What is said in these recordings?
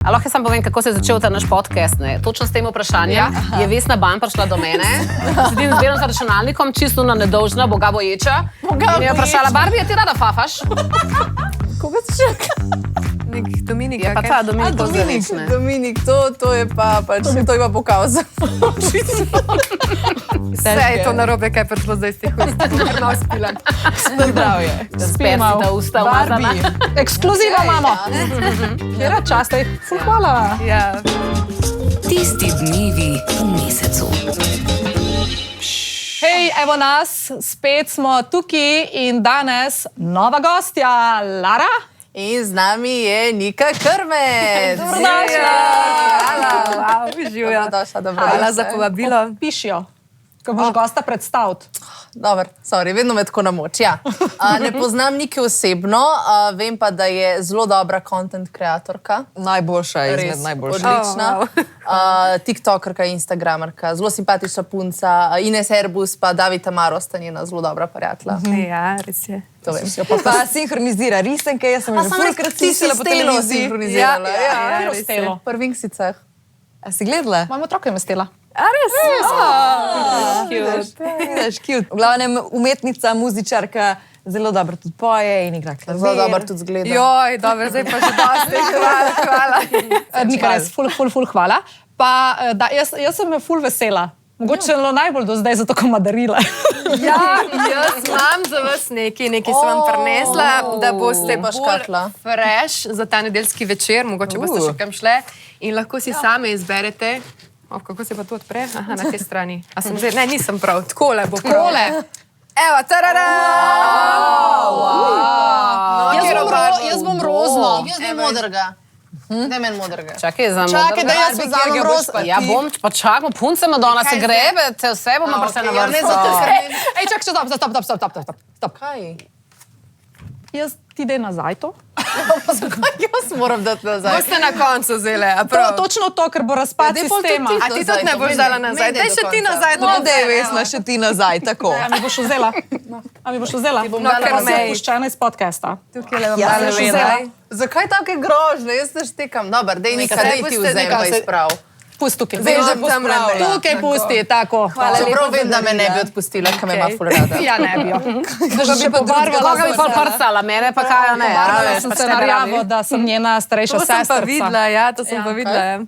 Lahko jaz sam povem, kako se je začel ta naš podcast. Točno s tem vprašanjem je Vesna Ban prišla do mene. Sedim z delom za računalnikom, čisto nedolžna, boga boječa. In je vprašala, Barbie, a ti rada fafaš? Koga si čaka? Nek Dominik. Je pa ta Dominik Kozelič, ne? Dominik, to je pa pač, to ima pokazal. Vse je to narobe, kaj je prišlo zdaj z teh ust. Ker malo spila. Zdravje. Spema v usta umazana. Ekskluziva imamo. Kjera čast, ful hvala. Ja. Tisti dnevi v mesecu. Hej, evo nas, spet smo tukaj in danes nova gostja, Lara. In z nami je Nika Krmed. Dobrodošla. Hvala. Dobrodošla. Hvala za povabilo. Pišijo, ko boš gosta predstaviti. Dobar, sorry, vedno me tako namoči. Ja. Ne poznam Nike osebno, vem pa, da je zelo dobra content kreatorka. Najboljša izmed najboljših. Odlična. TikTokerka, Instagramerka, zelo simpatična punca. Ines Erbus pa David Tamaro sta njena zelo dobra prijatelja. Ja, res je. To vem. Pa sinhronizira risanke, jaz sem že fulkrat slišala po televiziji. sinhronizirala. Ja, res je. Stelo. V prvih sicah. A si gledala? Imamo otroke imestela. A res? Vidiš, cute. V glavnem umetnica, muzičarka, zelo dobro tudi poje in igra klavir. Zelo dobro tudi zgleda. Joj, dobro, zdaj pa že dosti. Hvala. Nika, res ful hvala. Pa da, jaz sem ful vesela. Mogoče celo najbolj do zdaj, zato ko ima darila. Ja, jaz imam za vas nekaj sem vam prinesla, da boste pa škatla. bolj fresh za ta nedeljski večer, mogoče boste še kam šle in lahko si same izberete. Kako se pa to odpre? Aha, na tej strani. A sem zdaj? Ne, nisem prav. Takole bo prav. Takole. Evo, tarara! Jaz bom rozno. Jaz bi modrga. Daj meni modrga. Čakaj, za Čakaj, da jaz vzamem roz. Ja, bom, pa čakamo, punce Madonna se grebe, te vse bomo prišli na vrsto. Ej, čakaj, stop. Kaj? Jaz ti dej nazaj to. Jaz moram dati nazaj. Boste na koncu vzele, a To, prav? točno to, ker bo razpad Daj pol sistema. tudi A ti tudi ne boš dala nazaj? Daj še ti nazaj. No, dej, Vesna, še ti nazaj, tako. A mi boš vzela? No, ker Ker sem mej. puščena iz podcasta. Tukaj le vam Ja, dala sem vena. Zakaj take grožne? Jaz se štekam. Dobar, dej Nika, Saj dej ti boste vzem pa izprav. Pusti tukaj. Zdaj že pospravila. Tukaj pusti, tako. Čeprav vem, da me ne bi odpustila, ker me ima ful rada. Ja, ne bi jo. Da bi pa pobarvala Koga bi pol prstala, mene pa kaj, ne? Pobarvala veš, sem pač se tebe na rabi. rjavo, da sem njena starejša To sem pa sestrica. videla, ja, to sem pa videla. ja.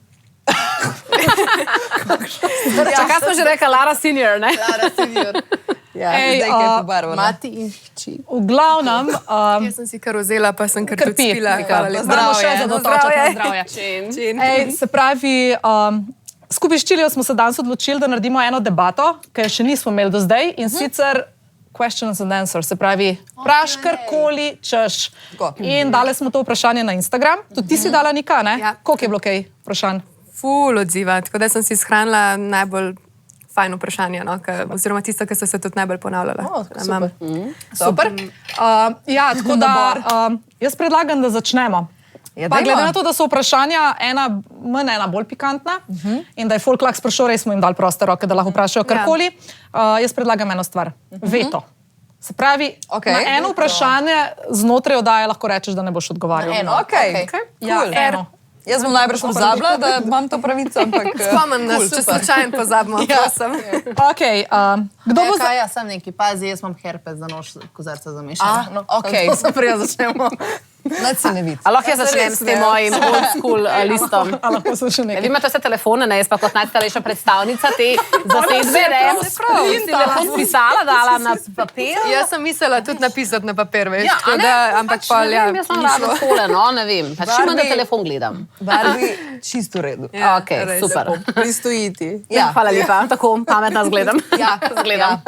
Čakaj, smo že rekla Lara Senior, ne? Lara senior. Ja. Ej, Zdaj, kaj je pobarvana. Mati in hči. V glavnem, Jaz sem si kar vzela, pa sem kar tudi Krpi. spila. Hvala lepa. moramo še Zdravje. zadotočati na zdravje. Čin. Ej, se pravi, skupaj s Čilijo smo se danes odločili, da naredimo eno debato, ki je še nismo imeli do zdaj, in sicer questions and answers, se pravi, vpraš karkoli, češ. Tako. In dali smo to vprašanje na Instagram, tudi ti si dala Nika, ne? Ja. Koliko je bilo kaj vprašanj? Ful odziva, tako da sem si shranila najbolj fajn vprašanja, no, oziroma tista, ki so se tudi najbolj ponavljala. Super. Super. Ja, tako da jaz predlagam, da začnemo. Ja, Pa dajmo. glede na to, da so vprašanja ena manj, ena bolj pikantna in da je folk lahko sprašal, res smo jim dali proste roke, da lahko vprašajo karkoli, jaz predlagam eno stvar. Veto. Se pravi, Okej. na eno vprašanje znotraj oddaje lahko rečeš, da ne boš odgovarjal. Eno, Okej. Ja, Cool. eno. Jaz bom najbrž pozabila, da imam to pravico, ampak... Spomnim nas, če slučajno pozabimo, prosim. Okay, kdo bo Kaj, ja, sem neki, pazi, jaz imam herpes za nož kozarca za mešanje. A, No, okej. To se prija začnemo. Nad se ne vidi. A lahko jaz začnem s tem mojim old school listom? A lahko so še Ja, nekaj? vi imate vse telefone, ne? Jaz pa kot najstarejša predstavnica te zasedbe, ne? Si telefon spisala, dala na papir. Jaz sem mislila tudi napisati na papir, veš, Ja, a tako ne? da, ampak Pač pa ne ja, vem, jaz sem ni rada šlo. skole, no, ne vem. Pač čim manj, da Barbie- telefon gledam. Barbie, čisto v redu. Ja, Ok, res. super. Pristojiti. Ja. Hvala lepa, tako pametna zgledam. Ja, zgledam.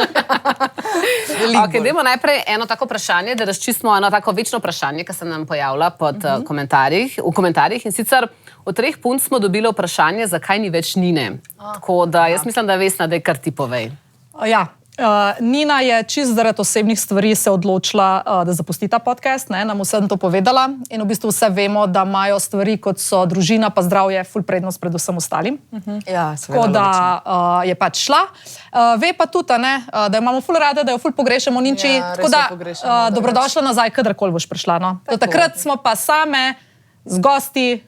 Veliko Okay, dajmo najprej eno tako vprašanje, da razčistimo eno tako večno vprašanje, ki se nam pojavlja pod v komentarjih. In sicer od 3 punc smo dobili vprašanje, zakaj ni več Nine. Tako da jaz mislim, da Vesna, da je kar ti povej. Ja. Nina je čist zaradi osebnih stvari se odločila, da zapusti ta podcast, ne, nam vsem to povedala in v bistvu vse vemo, da imajo stvari, kot so družina pa zdravje, ful prednost pred vsem ostalim. Ja, Tako da je pač šla. Ve pa tudi, ne, da jo imamo ful rade, da jo ful pogrešamo Ninči. Ja, res Tako jo da pogrešamo, da dobrodošla nazaj, kadarkoli boš prišla. No. Do takrat smo pa same z gosti.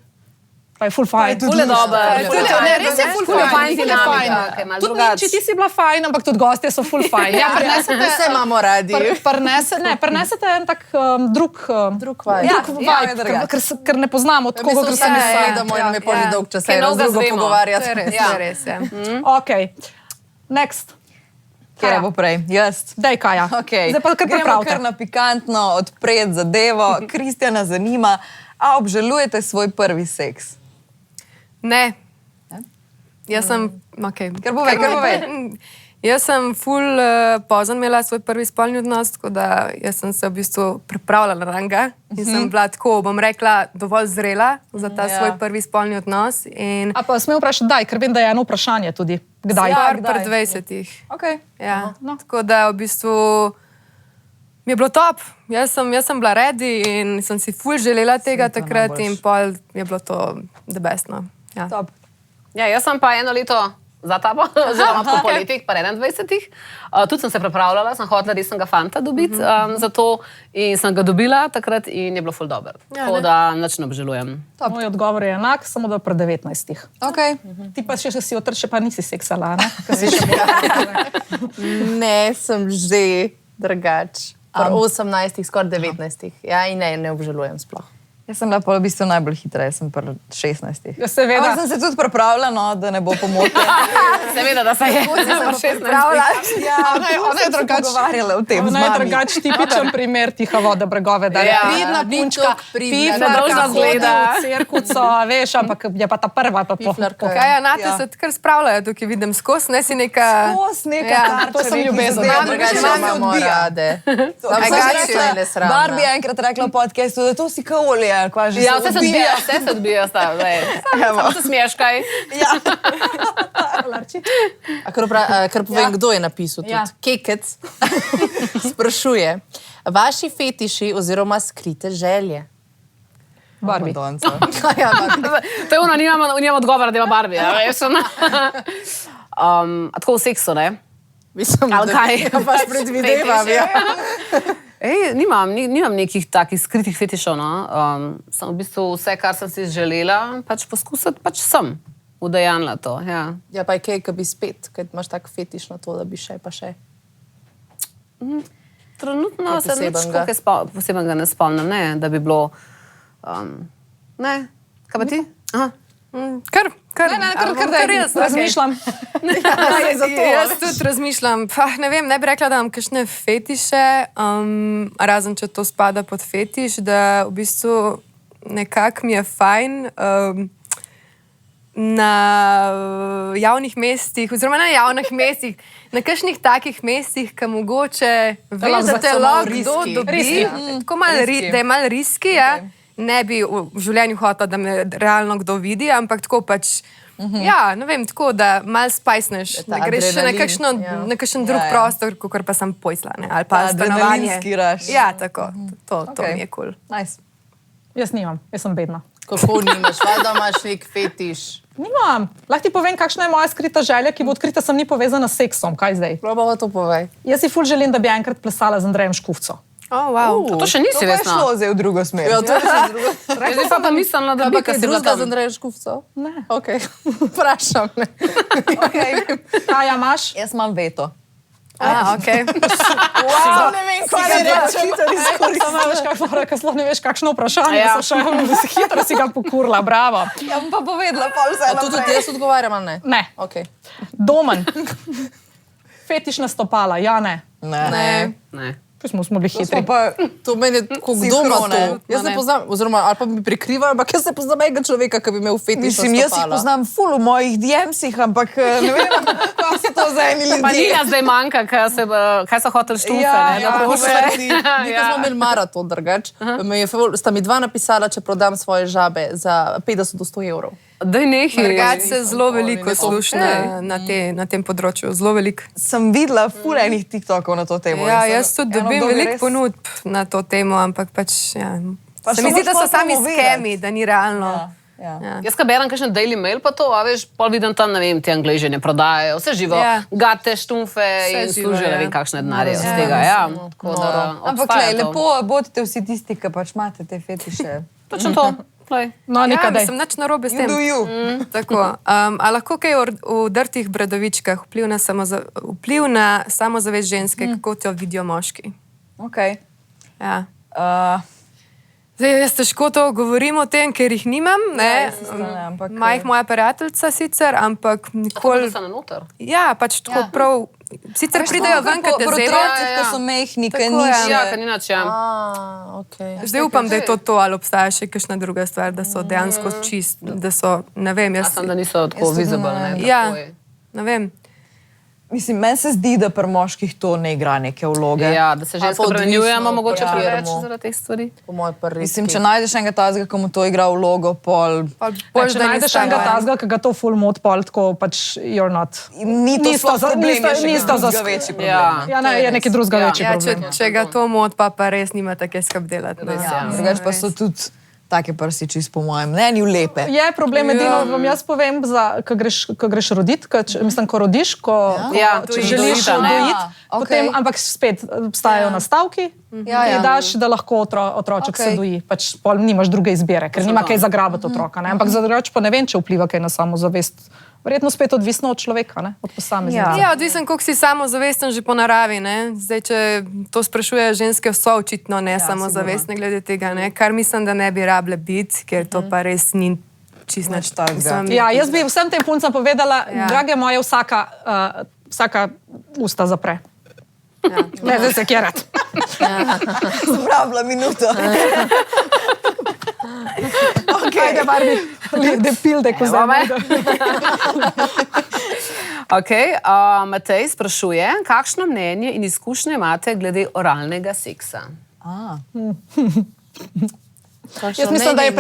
Pa je ful fajn. Ful je dober. Res je ful fajn dinamika, ki je malo Tudi drugače. če ti si bila fajn, ampak tudi gostje so ful fajn. Ja, Vse imamo radi. Prinesete en tak drug vibe. vibe, ker ne poznamo od koga, ker se ne gledamo in nam je pol že dolg čas Kaj eno z novega drugo zvemo. pogovarjati. Res je. Ok, next. Kjer bo prej? Jaz. Daj, Kaja. Okay. Zdaj pa kar Gremo pripravite. kar na pikantno, odpred zadevo. Kristjana zanima, a obžalujete svoj prvi seks? Ne. Jaz sem, okay. Kar povej. Jaz sem ful pozno imela svoj prvi spolni odnos, tako da jaz sem se v bistvu pripravljala na njega in sem bila tako, bom rekla, dovolj zrela za ta svoj prvi spolni odnos. In A pa smem vprašati, daj, ker vem, da je eno vprašanje tudi. Kdaj? pri 20-ih. Okay. Ja. Tako da v bistvu mi je bilo top. Jaz sem bila ready in sem si ful želela tega takrat in pol je bilo to the best. No. Ja. Top. Ja, jaz sem pa eno leto za tabo, oziroma po poletih, pa 21. Tudi sem se pripravljala, sem hotela resnega fanta dobiti za to in sem ga dobila takrat in je bilo ful dober. Tako da nič ne obžalujem. Moj odgovor je enak, samo da pri 19. Okay. Ti pa še si otrče, pa nisi seksala, ne? Ne, sem že drugač. Pri 18, skoraj 19. Ja, in ne obžalujem sploh. Jaz sem bila pa v bistvu najbolj hitra, jaz sem pri 16. Ja, seveda. Ampak sem se tudi pripravljala, no, da ne bo pomote. Seveda, da se je Ona je drugače. Pogovarjala o tem z Ona je mami. drugač tipičen primer tiha voda bregove, da je Ja. pridna punčka, Pridna, dolžna piflarka, zgleda. hodi v cirkuco, veš, ampak je pa ta prva pa Piflarka. Kaj je, Nate se kar spravljajo, tukaj vidim skozi, ne si neka... Kos neka Ja, to sem ljubezen. Drugače imamo rade. Drugače Drugače ne sramna. Barbie je enkrat rekla v podcastu, da to si kaolje, ali kva že Ja, vse se odbija, samo se smeješ, kaj? Kar povem, kdo je napisal tudi. Ja. Kekec sprašuje, vaši fetiši oziroma skrite želje. Barbie. Madonca. To je ona, nimam odgovora, da ima Barbie, a veš, ona. A tako v seksu, ne? Mislim, Ali kaj? Ja, pač predvidevam, ja. Ej, nimam nekih takih skritih fetišov, no. Sem v bistvu vse, kar sem si želela, pač poskusiti, pač sem udejanila to, ja. Ja, pa je kaj, ki bi spet, ker imaš tak fetiš na to, da bi še pa še. Trenutno Kaj se nič posebenega? posebnega ne spomnim, ne, da bi bilo, ne, kaj pa ti? Aha. Kar Jaz razmišljam. Jaz tudi razmišljam. Ne vem, ne bi rekla, da imam kakšne fetiše, razen če to spada pod fetiš, da v bistvu nekako mi je fajn na javnih mestih, oziroma na javnih mestih, na kakšnih takih mestih, ki mogoče veš, da te lahko kdo dobi, tako malo, da je malo riski, ja. Ne bi v življenju hotela, da me realno kdo vidi, ampak tako pač, ja, ne vem, tako, da malo spajsneš, da greš še na kakšen drug prostor, kot pa sem pojsla, ne, ali pa stanovanje. Adrenalinski rush. Ja, tako, to mi je kul. Nice. Jaz nimam, jaz sem bedna. Kako nimaš, da imaš nek fetiš? Nimam. Lahko ti povem, kakšna je moja skrita želja, ki bo odkrita, sem ni povezana s seksom. Kaj zdaj? Probava to povej. Jaz si ful želim, da bi enkrat plesala z Andrejem Škufco. To še nisi To pa je vesna. šlo zdaj v drugo smer. Ja, to je že drugo. Zdaj pa mislila, da bi, Kaj ker si bila drugega tam. z Andrejem Škufco? Ne. Ok, vprašam. Ne. Kaj imaš? Jaz imam veto. Okay. Ne vem, kaj je reči. Sploh ne veš, kakšno vprašanje. Ja. Hitro si ga pokurla, bravo. Ja bom pa povedala, pa vse A tudi jaz odgovarjam, ali ne? Ne. Ok. Domen. Fetišna stopala, ja ne. Ne. Ne. Smo bili hitri. To meni je kot doma to. Jaz ne poznam, oziroma ali pa mi prikrivajo, ampak jaz ne poznam enega človeka, ki bi imel fetiš. Mislim, jaz jih poznam ful v mojih DM-sih, ampak ne vem, kaj so to za eni Pa ljudje. Nina zdaj manjka, kaj so hoteli štufe, Ja, ne? ja, Da povedi. Mi pa smo imeli maraton, drugač. Sta mi dva napisala, če prodam svoje žabe za 50 do 100 evrov. Daj nehi. Drugače se zelo veliko sluša na tem področju, zelo veliko. Sem videla ful enih TikTokov na to temo. Ja, jaz tudi dobim veliko ponudb na to temo, ampak pač, ja. Se mi zdi, da so sami skemi, da ni realno. Ja. Jaz, ko berem kakšen Daily Mail, pa to, a veš, pol vidim tam, ne vem, ti Angleži ne prodajajo, vse živo, Ja. gate, štumfe in živo, služijo, ne ja. vem, kakšne denarje od tega, ja. Tako da Ampak obstaja lej, to. lepo bodite vsi tisti, ki pač imate te fetiše. Točno to. No, nekaj daj. Sem nič narobe s tem. Do you. Tako. A lahko kaj o drtih bradavičkah vpliv na samozavest ženske, kako to vidijo moški? Okay. Ja. Zdaj, jaz težko to govorim o tem, ker jih nimam. Ima jih moja prijateljica sicer, ampak nikoli... Tako, da so na noter. Ja, pač tako prav... Sicer pridejo ven, kad te zebe. Ko so mehni, kaj Tako je. nič. Ja, kaj ni nič, ja. Okay. Zdaj upam, da je to, ali obstaja še kakšna druga stvar, da so dejansko čist, da so, ne vem, jaz... Sam, da niso tako visible, ne? Ja, takoj. ne vem. Mislim, meni se zdi, da pri moških to ne igra neke vloge. Ja, da se žensko pa odvisno premenjujemo, od mogoče partnerja. preveč zaradi teh stvari. Po mojem prvi. Mislim, če najdeš enega tazga, komu to igra vlogo, pol... Če najdeš enega tazga, ki ga to full mod pol, tako pač you're not. Ni to Nista sploh problem, je še nista nekaj za drugega večji problem. Ja. Ja, ne, je nekaj drugega večji Ja, problem. če ga to mod, pa res nima take skrb delati. No. ja. Drugač pa so tudi take prsi čist po mojem mnenju lepe. Je problem, edino vam jaz povem, ko greš roditi, mislim, ko rodiš, Ja, če dojiti, želiš a ne? dojiti, Ja, potem, okej. ampak spet obstajajo nastavki, Ja. ki daš, da lahko otroček se Okej. doji. Pač pol nimaš druge izbire, ker nima kaj zagrabati otroka. Ne? Ampak za drugače pa ne vem, če vpliva kaj na samozavest. Verjetno spet odvisno od človeka, ne? Od posameznika. Ja, odvisen, koliko si samozavesten že po naravi. Ne? Zdaj, če to sprašuje ženske, so očitno ne samozavestne glede tega, ne? Kar mislim, da ne bi rable biti, ker to pa res ni čisto nič takega. Ja, jaz bi vsem tem puncam povedala, drage moje, vsaka usta zapre. Ne, zdaj se kjerat. Zbrabla minuto. Ajde, Barbie, depilde, ko Zame. zdaj. Okay, Matej sprašuje, kakšno mnenje in izkušnje imate glede oralnega seksa? Jaz mislim, da je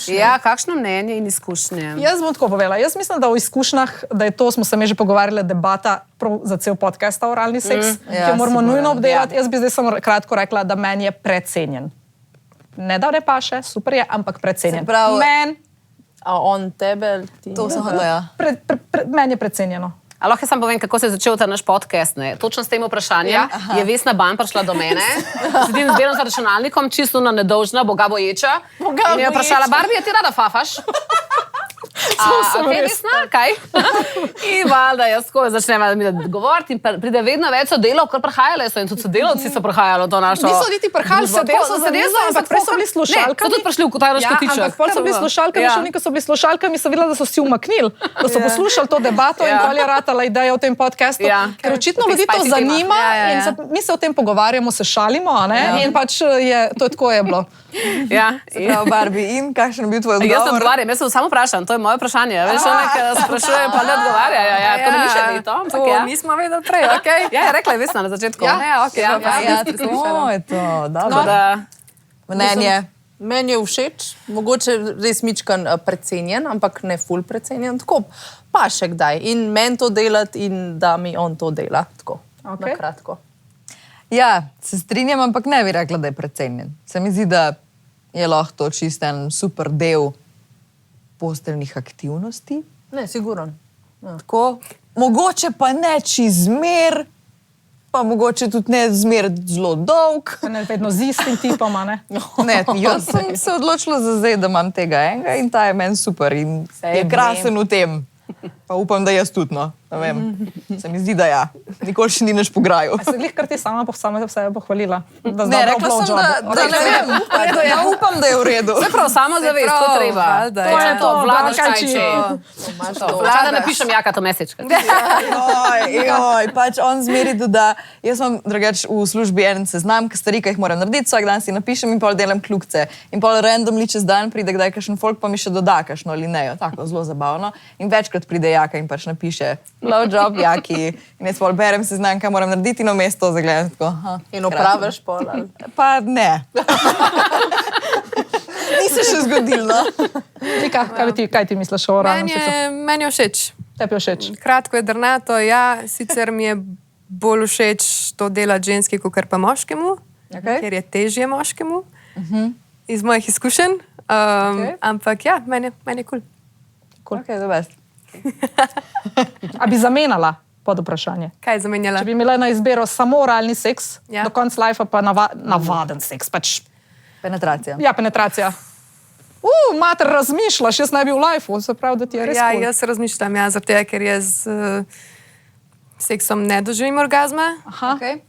Ja, kakšno mnenje in izkušnje? Jaz bom tako povedala. Jaz mislim, da v izkušnjah, da je to, smo se mi že pogovarjali, debata prav za cel podcast ta oralni seks, ki jo moramo sigurno, nujno obdelati. Jaz bi zdaj samo kratko rekla, da meni je precenjen. Ne da ne paše, super je, ampak precenjen. Se pravi- Meni A on tebe ali ti? To sem hodila, ja. meni je precenjeno. A lahko sam povem, kako se je začel ta naš podcast? Ne? Točno s tem vprašanjem je Vesna Ban prišla do mene, sedim z delom za računalnikom, čisto na nedolžna, boga boječa. In je vprašala, Barbie, a ti rada fafaš? Ok, Vesna, kaj? In valjda jaz tako začnem govoriti in pride vedno več sodelov, kar prihajale so in tudi sodelovci so prihajali v to našo Niso niti prihajali, družbo. so zavezali, ampak prej so bili slušalkami. Ne, so tudi prišli v ta naš kotiček. Ampak pol so bili slušalkami, Ja. še nekaj so bili slušalkami, so videli, da so si umaknili, da so poslušali to debato in Ja. pol je ratala ideja o tem podcastu. Ja. Ker očitno Pri ljudi to spicy temah. zanima Ja. in mi se o tem pogovarjamo, se šalimo, a ne? In pač to je tako je bilo. Ja. Prav, Barbie, in kakšen je bil tvoj Jaz ne odgovor? odgovarjam, jaz se samo vprašam, to je moje vprašanje. Veš, ona sprašuje, pa ne odgovarja. Ja, tako ne mišljali to, ampak To ja. nismo vedeli prej, okej? Ja, je rekla je Vesna na začetku. Ja, okej, Ja, dobro. Ja, tako je to. Tako Dobro. da, Mnenje. Meni je všeč, mogoče res mičkan precenjen, ampak ne ful precenjen, tako pa še kdaj. In meni to delati in da mi on to dela, tako, Okej. na kratko. Ja, se strinjam, ampak ne bi rekla, da je precenjen. Se mi zdi, da je lahko to čist en super del posteljnih aktivnosti. Ne, sigurno. Tako, mogoče pa ne čizmer, pa mogoče tudi ne zmer zelo dolg. Ne vedno z istim tipom, a ne? Ne, jaz sem se odločila za zdaj, da imam tega enega in ta je meni super in je krasen v tem. Pa upam, da jaz tudi, no. Ne vem. Se mi zdi, da ja. Nikoli še ni nič pograjal. A se glih kar ti sama sebe pohvalila? Da Ne, rekla sem, da ne vem. Ja, upam, da je v redu. se prav, samozavest, to treba. valjda, To je to, Vlada Vlada Ščajči. Vlada napišem jaka to mesečka. Joj, pač on zmeri doda. Jaz imam drugač v službi en seznam, stvari, ki jih moram narediti, vsak dan si napišem in pol delam kljukce. In pol randomly čez dan pride kdaj kakšen folk, pa mi še doda kakšno alinejo. Tako, zelo zabavno. In večkrat pride Jaka in pač napiše love job, Jaki. In jaz pol berem seznam, kaj moram narediti in vmes to zagledam. Tako, In opraviš pol. ali? Pa ne. Ni se še zgodilo, no. Vika, kaj ti misliš o oralnem seksu? Meni je všeč. Tebi je všeč. Kratko je drnato, ja, sicer mi je bolj všeč to delati ženski, kot pa moškemu, Okej. ker je težje moškemu, iz mojih izkušenj. Ampak ja, meni je kul. Okay, the best. A bi zamenjala pod vprašanje? Kaj je zamenjala? Če bi imela na izbiro samo oralni seks, Ja. do konca lifea pa navaden seks, pač Penetracija. ja, penetracija. Mater, razmišljaš, jaz naj bi v lifeu, se pravi, da ti je res Ja, cool. jaz razmišljam, zaradi tega, ker jaz seksom ne doživim orgazma. Aha. Okay.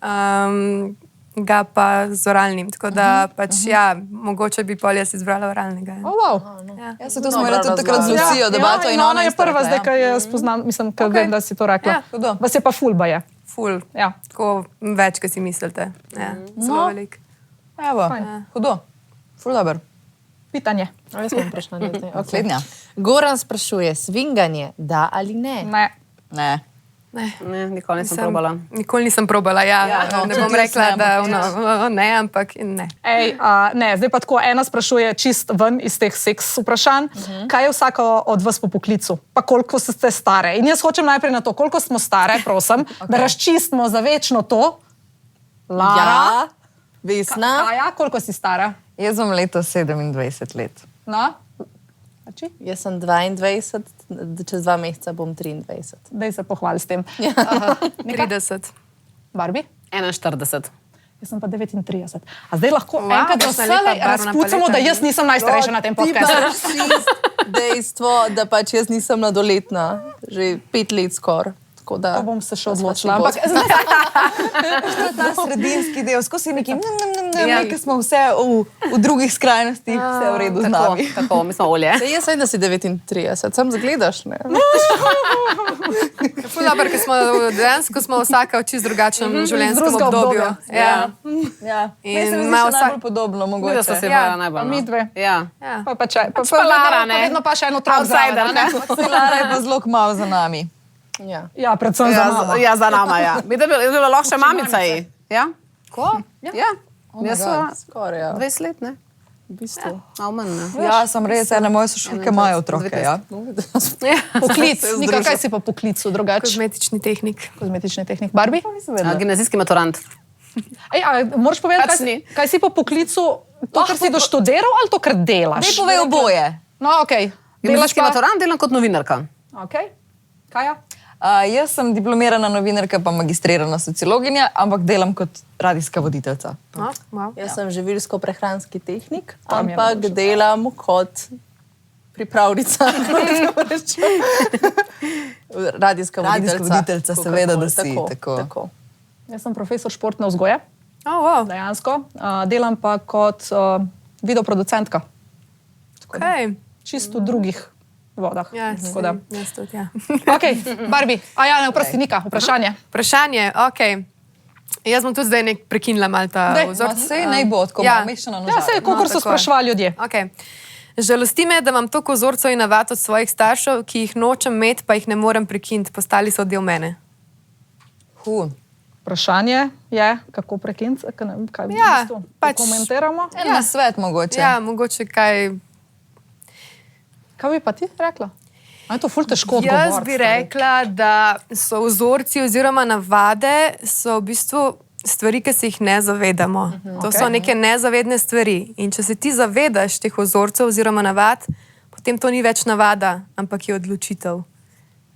Ga pa z oralnim. Tako da mogoče bi pol jaz izbrala oralnega. Oh, wow. Ja, se to smo imeli tudi takrat z Lucijo debato in ona je prva zdaj, kaj je spoznam, mislim, ker vem, da si to rekla. Hudo. Vas je pa fulba je. Ful. Ja. Tako več, kot si mislite. Ja, zelo veliko. Evo, hudo. Ful dober. Pitanje. Jaz imam vprašanje. Okay. Naslednja. Goran sprašuje, svinganje, da ali ne? Ne. Ne. Ne, nikoli nisem probala. Nikoli nisem probala, ne bom rekla, da ne, ampak ne. Ej, ne, zdaj pa tako, ena sprašuje čist ven iz teh seks vprašanj, kaj je vsaka od vas po poklicu, pa koliko ste stare. In jaz hočem najprej na to, koliko smo stare, prosim, da razčistimo za večno to. Lara, Vesna. Kaja, koliko si stara? Jaz sem letos 27 let. No? Jaz sem 22, čez 2 meseca bom 23. Daj se pohvali s tem. 30. Barbie? 41. Jaz sem pa 39. A zdaj lahko enkrat kakšna vselej lepa barvna razpucamo, paleta. da jaz nisem najstarejša na tem podcastu. Dejstvo, da pač jaz nisem mladoletna, že 5 let skoraj. Tako da Pa bom se še odločila. Ampak To je ta sredinski del, skozi neki ker smo vse v drugih skrajnostih, vse v redu z Tako, nami. tako, mi smo olje. jaz vem, da si 39, sam zgledaš, ne? Ful dobro, ker smo dejansko vsaka v čist drugačnem življenjskem drugega obdobju. obdobja. Ja. Ja. In Meni se mi zdi ima še vsak- najbolj podobno, Videla mogoče. smo se Ja. najbolj. Mi dve. Ja. Ja. Pa če, pa Lara, ne? vedno pa še eno otrok Outsider, zraven, ne? ne? Lara je pa zelo kmalu za nami. Ja. Ja, predvsem za mamo. Ja, za nama, ja. Bi da bi bila lahko še mamica. Ja? Ko? Ja. Jaz sem Skoraj, ja. 20 let, ne? V bistvu. Malo manj, ne? Ja, sem res, ene moje sošolke imajo otroke. Ja. Poklic, Nika, kaj si pa poklicu drugače? Kozmetični tehnik. Kozmetični tehnik. Barbie? Gimnazijski maturant. Ej, a moraš povedati, Pač ni. kaj si po poklicu, to, kar si doštudiral ali to, kar delaš? Ne povej oboje. No, okej. Delaš Gimnazijski pa... maturant, delam kot novinarka. Okej. Kaja? Jaz sem diplomirana novinarka, pa magistrirana sociologinja, ampak delam kot radijska voditeljca. Wow. Jaz sem živilsko-prehranski tehnik, Tam je ampak najboljše. delam kot pripravnica. Radijska Radijska voditeljca, seveda, da si, Tako. tako. Jaz sem profesor športne vzgoje, Wow. dejansko. Delam pa kot videoproducentka. Okay. Čisto v drugih vodah. Ja, Tako da. jaz tudi, ja. Ok, Barbie. A ja, ne, oprosti, Nika, vprašanje. Vprašanje, ok. Jaz bom tudi zdaj nek prekinila malo ta Daj, vzorec. Sej naj bo, tako Ja. malo mešano na Ja, sej, kolikor so tako je. sprašvali ljudje. Okay. Žalosti me, da imam toliko vzorcev in navad od svojih staršev, ki jih nočem imeti, pa jih ne morem prekiniti, postali so del mene. Vprašanje je, kako prekiniti, kaj v Ja, bistvu pač- komentiramo. En na svet mogoče. Ja, mogoče kaj. Kaj bi pa ti rekla? A je to ful težko odgovoriti? Jaz bi rekla, da so vzorci oziroma navade so v bistvu stvari, ki se jih ne zavedamo. To so neke nezavedne stvari. In če se ti zavedaš teh vzorcev oziroma navad, potem to ni več navada, ampak je odločitev.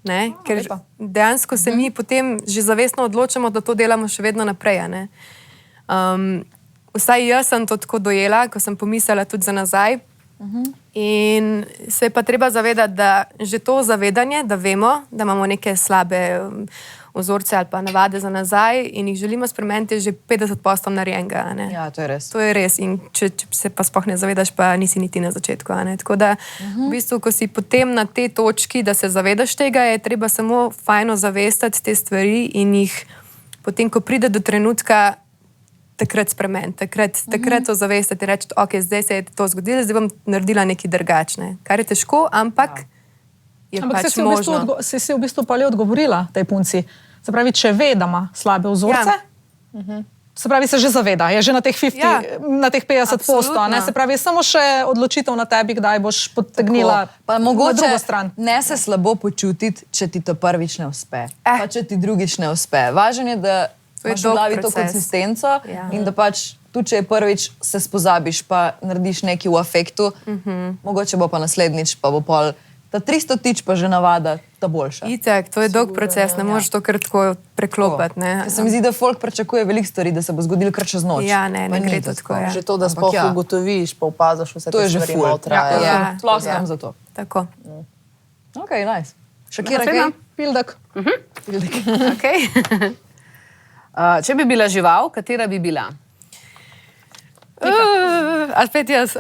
Ne? Ker lepa. dejansko se mi potem že zavestno odločamo, da to delamo še vedno naprej. a ne. Vsaj jaz sem to tako dojela, ko sem pomislila tudi za nazaj. In se je pa treba zavedati, da že to zavedanje, da vemo, da imamo neke slabe vzorce ali pa navade za nazaj in jih želimo spremeniti, je že 50% narejenega. a ne. Ja, to je res. To je res. In če se pa sploh ne zavedaš, pa nisi niti na začetku. a ne. Tako da, v bistvu, ko si potem na tej točki, da se zavedaš tega, je treba samo fajno zavestati te stvari in jih potem, ko pride do trenutka, takrat spremeniti, takrat to zavestiti in reči, ok, zdaj se je to zgodilo, zdaj bom naredila nekaj drugačne. Kar je težko, ampak je Ampak pač si v bistvu, možno. si v bistvu pa le odgovorila tej punci. Se pravi, če ve, da ima slabe vzorce, se pravi, se že zaveda, je že na teh 50, Ja. na teh 50%. A ne? Absolutno. Se pravi, samo še odločitev na tebi, kdaj boš potegnila Pa na mogoče drugo stran. ne se slabo počutiti, če ti to prvič ne uspe. Pa če ti drugič ne uspe. Važno je, da To je imaš v dolg glavi to proces. konsistenco Ja. in da pač tudi, če je prvič, se spozabiš, pa narediš nekaj v afektu, mogoče bo pa naslednjič, pa bo pol Ta 300 tič pa že navada, ta boljša. Itak, to je dolg proces, ne moreš to kar tako preklopiti. Ker se mi zdi, da folk pričakuje veliko stvari, da se bo zgodilo kar čez noč. Ja, ne Pa ni gre to tako. Ja. Že to, da sploh ugotoviš, pa opaziš vse To te je že stvari, ful. malo traja. Ja. Sploh sem za to. Tako. Ok, nice. Šakira, Naslednja. kaj? Pildek. Okay. Če bi bila žival, katera bi bila? Ali spet jaz?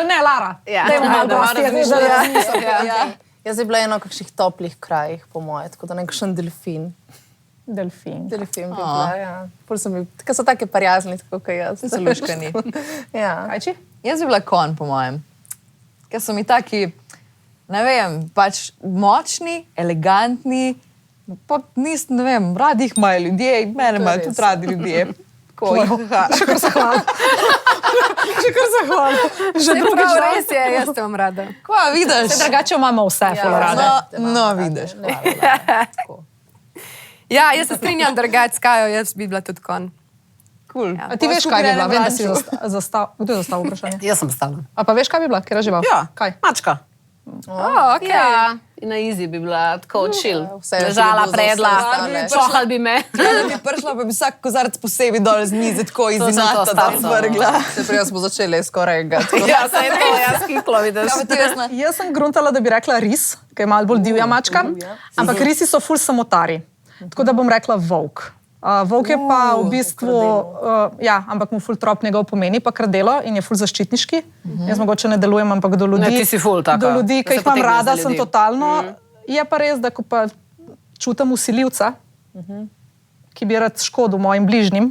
Ne, Lara. Ja. Dajmo malo dosti, da razmislim. Jaz bi bila eno v kakšnih toplih krajih, po moje, tako da nekakšen delfin. Delfin. Delfin bi bila, ja. Ker so take prijazni, tako kot jaz. So luškani. Ja. Kaj či? Jaz bi bila konj, po mojem. Ker so mi taki, ne vem, pač močni, elegantni, pa ne vem, radi jih imajo ljudje, mene imajo tudi radi ljudje. Še kar se hvala. Še kar se hvala. Že drugič Prav, res je, jaz te imam rada. Kva, vidiš? Vse drugače imamo vse, ful rade. No, vidiš. Ja, jaz se strinjam, drugače skajo, jaz bi bila tudi kon. Cool. A ti veš, kaj bi bila? Vem, da si zastavil. Kdo je zastavil vprašanje? Jaz sem stala. A pa veš, kaj bi bila? Kera žival? Ja, Kaj? mačka. Okay. Ja, in na izi bi bila tako chill. vse je Ležala, že bilo za predla, vse ostale. čohal bi me. Da bi prišla, pa bi vsak kozarec posebej dol z mize, tako iz To sem to inata, da bi stavila. vrgla. Se prej smo začeli skoraj ga. Ja, se je to, jaz kiklo, vidiš. Ja, pa ti vesna. Jaz sem gruntala, da bi rekla ris, ki je malo bolj divja mačka, ampak risi so ful samotari. Tako da bom rekla volk. Volk je pa v bistvu, ja, ampak mu ful trop njegov pomeni, pa krdelo in je ful zaščitniški. Jaz mogoče ne delujem, ampak do ljudi. Ne, ti si ful taka, Do ljudi, da ki se jih imam potegneš rada, za sem ljudi. totalno. Je pa res, da ko pa čutim usiljivca, ki bi rad škodil mojim bližnjim,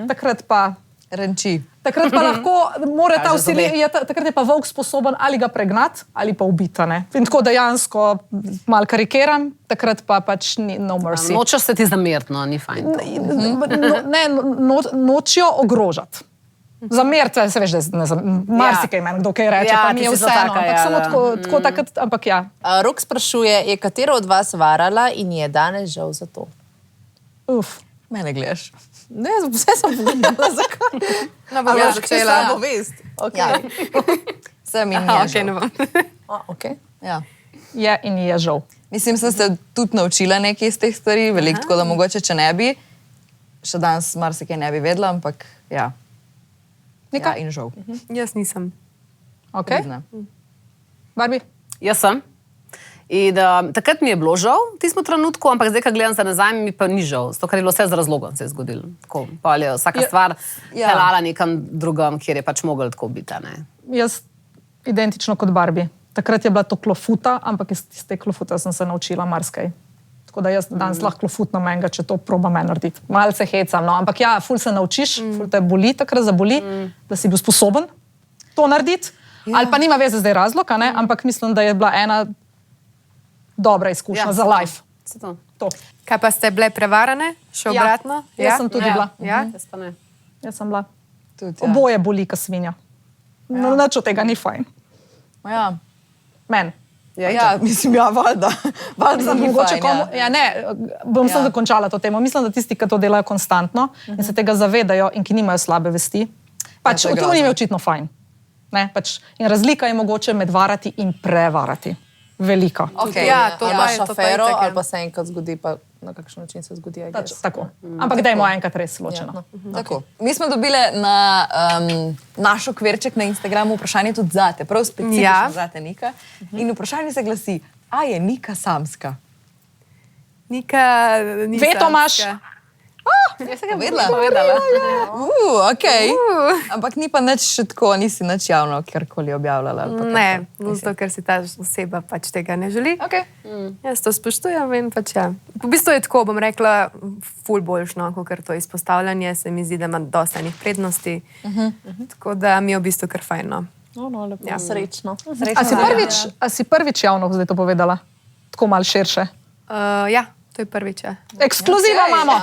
takrat pa Renči. Takrat pa lahko mora ta Kaže zobe. takrat je pa volk sposoben ali ga pregnati ali pa ubiti. In tako dejansko malo karikiram, takrat pa pač ni no mercy. Nočeš se ti zameriti, no, ni fajn. to. Nočijo ogrožati. Zameriti, se veš, da marsikaj meni kdo kaj reče, Ja, pa mi ti je si to vseeno. taka, Ampak ja, samo da. tako takrat, ampak ja. Rok sprašuje, je katero od vas varala in je danes žal za to? Uf. Mene gledaš. Ne, vse sem povedala, zakaj. No, bom jaz začela. Slabo vest. Okay. Ja. Vse mi Aha, je okay, ne žal. bom. Okay. Ja. Je in je žal. Mislim, sem se tudi naučila nekaj iz teh stvari, veliko, tako da mogoče, če ne bi, še danes marsikaj ne bi vedela, ampak ja. Ja, in žal. Jaz nisem. Okay. Pridna. Barbie? Jaz sem. In takrat mi je bilo žal v tistem trenutku, ampak zdaj, ko gledam za nazaj, mi pa ni žal. Zato, ker je bilo vse z razlogom se je zgodilo. Tako, pol je vsaka stvar pelala nekam drugam, kjer je pač mogel tako biti. a Ne? Jaz identično kot Barbie. Takrat je bila to klofuta, ampak iz te klofute sem se naučila marsikaj. Tako da jaz danes lahko klofutno menga, če to probam narediti. Malce hecam, no, ampak ja, ful se naučiš, ful te boli, takrat zaboli, da si bil sposoben to narediti. Ali pa nima veze zdaj razlog, a ne, ampak mislim, da je bila ena dobra izkušnja za life. Se to. To. Kaj pa ste bile prevarane? Še Ja. obratno? Jaz sem tudi bila. Ja? Jaz pa ne. Jaz sem bila. Tudi, ja. Oboje boli, ka svinja. No, nič od tega ni fajn. Ja. Men. Ja, mislim, ja, valjda. Valjda ni Mogoče fajn, komu, ja, ne, bom sem zakončala to temo. Mislim, da tisti, ki to delajo konstantno in se tega zavedajo in ki nimajo slabe vesti, pač to je to grozno. jim je očitno fajn. Ne, pač, in razlika je mogoče med varati in prevarati. Velika. Okay. Ja, to pa Imaš je to pa afero itak, ja. ali pa se enkrat zgodi, pa na kakšen način se zgodi. I guess. Tako. Ampak dajmo enkrat res ločeno. Tako. Mi smo dobili na naš okvirček na Instagramu vprašanje tudi zate, prav specifično Ja. zate, Nika. In vprašanje se glasi, a je Nika samska? Nika, ni Veto imaš. samska. Povedala? Ok. Ampak ni pa nič še tako, nisi nič javno karkoli objavljala. ali pa Ne, tako. zato ker si ta oseba pač tega ne želi. Okay. Jaz to spoštujem in pač ja. V bistvu je tako, bom rekla, ful boljšno, kot to izpostavljanje. Se mi zdi, da ima dosta enih prednosti. Tako da mi je v bistvu kar fajno. No, lepo. Ja. Srečno. A si prvič javno zdaj to povedala? Tako mal širše. Ja, to je prvič. Ja. Ekskluziva imamo.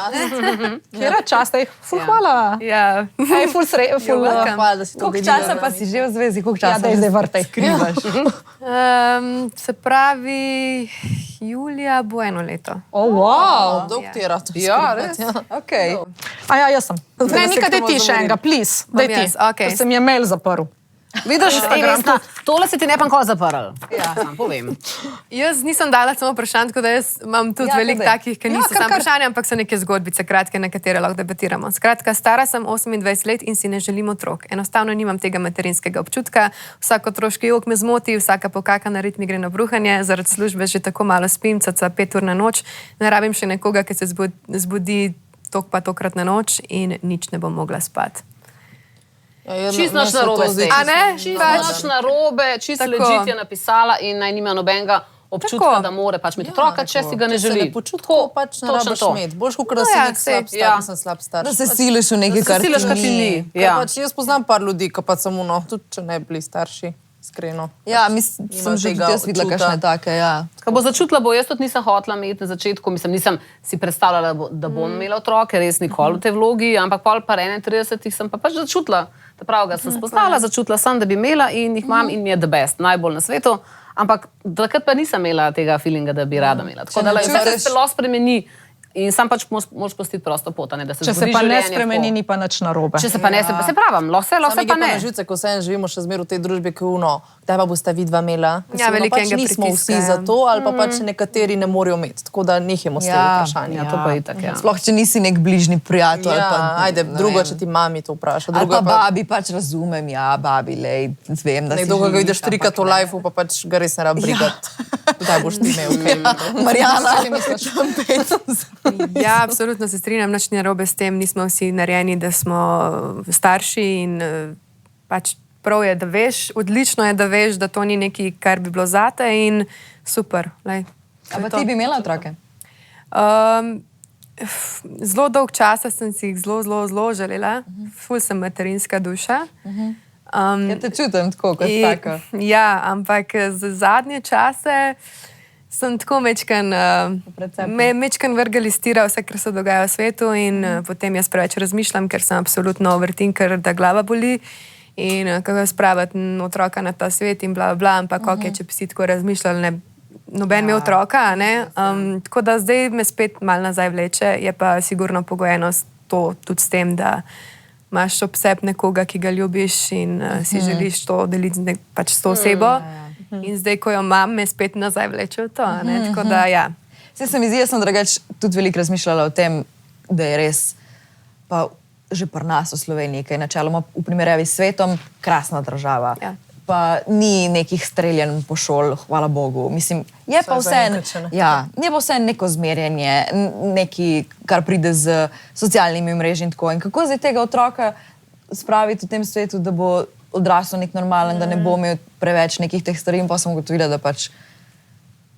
Kjera čast, ful hvala. Ja. Ej, ful welcome. Hvala, da si to Koliko delila. časa pa si že v zvezi? Koliko Ja, časa daj zdaj vrtaj. skrivaš? Se pravi, julija bo 1 leto. Oh, wow. Dolg ti je rad. Ja, res. Okay. A ja, jaz sem. Ne, nikaj ti še enega, please. Daj ti. jaz, okej. Ker se mi je mail zaprl. Vidiš, Vesna, tole se ti ne pa nikoli zaprl. Ja, sam povem. Jaz nisem dala samo vprašanj, tako da jaz imam tudi veliko takih, ki niso samo vprašanja, ampak so neke zgodbice, kratke, na katere lahko debatiramo. Skratka, stara sem 28 let in si ne želim otrok. Enostavno nimam tega materinskega občutka. Vsak otroški jok me zmoti, vsaka pokakana rit mi gre na bruhanje, zaradi službe že tako malo spim, caca 5 ur na noč. Ne rabim še nekoga, ki se zbudi tokrat na noč in nič ne bom mogla spati. Čist naš narobe zdaj. A ne? Čist naš narobe, čist legit je napisala in naj nima nobenega občutka, da more pač imeti otroka, če si ga ne želi. Če se ne počutka, pač ne rabiš imeti. Boljš, kot da si nek slab starš, sem slab starš. Da se siliš v nekaj, kar ti ni. Pač jaz poznam par ljudi, ki pa samo tudi če ne bili starši. Iskreno. Ja, sem že tudi jaz videla kakšne take, ja. Ko bo začutila, bo jaz tudi nisem hotela imeti na začetku, nisem si predstavljala, da bom imela otroke, res nikoli v tej vlogi, ampak pol pa 31 sem pa pač začutila, da pravega sem spoznala, začutila sem, da bi imela in jih imam in mi je the best, najbolj na svetu, ampak takrat pa nisem imela tega feelinga, da bi rada imela. Tako da vse se lahko spremeni. In sam pač moraš pustiti prosto pot, da se če se pa ne spremeni, ni pa nič narobe. Če se pa ne spremeni, se pravim, lahko se pa ne. Živce, ko vse živimo še zmer v tej družbi, ki kdaj pa boste vidva imela. Ja, veliko pač nismo vsi za to, ali pa pač nekateri ne morejo imeti. Tako da nehimo s tem vprašanjem. Ja, to pa je tako, ja. Sploh, če nisi nek bližnji prijatelj. Ajde, drugo, če ti mami to vpraša. Ali pa babi, pač razumem, ja, babi, lej, vem, da si nekdo, ki ga vidiš trikrat v lifeu, pa pač ga res ne rab brigati. Kdaj boš ti imel? Marjana, ja, absolutno se strinjam, nič ni narobe s tem, nismo vsi narejeni, da smo starši in pač prav je, da veš, odlično je, da veš, da to ni nekaj, kar bi bilo zate in super. A pa ti bi imela otroke? Zelo dolg časa sem si jih zelo želela, ful sem materinska duša. Ja, te čutim tako, kot tako. Ja, ampak za zadnje čase sem tako mečkan vrgali stira vse, kar se dogaja v svetu in potem jaz preveč razmišljam, ker sem absolutno overthinker, da glava boli in kako spraviti otroka na ta svet in bla, bla, ampak ok, če bi si tako razmišljali, noben imel otroka, ne? Tako da zdaj me spet malo nazaj vleče, je pa sigurno pogojenost to tudi s tem, da imaš ob sebi nekoga, ki ga ljubiš in si želiš to deliti pač s to osebo. In zdaj, ko jo imam, me spet nazaj vleče v to. Tako da, ja. Saj se mi zdi, jaz sem drugače tudi veliko razmišljala o tem, da je res pa že pri nas v Sloveniji, kaj načeloma v primerjavi s svetom, krasna država. Ja. Pa ni nekih streljanj po šol, hvala Bogu. Mislim, je pa vse neko zmerjanje, nekaj, kar pride z socialnimi mreži in tako. In kako zdaj tega otroka spraviti v tem svetu, da bo odrasel nek normalen, da ne bo imel preveč nekih teh stvari in pa sem ugotovila, da pač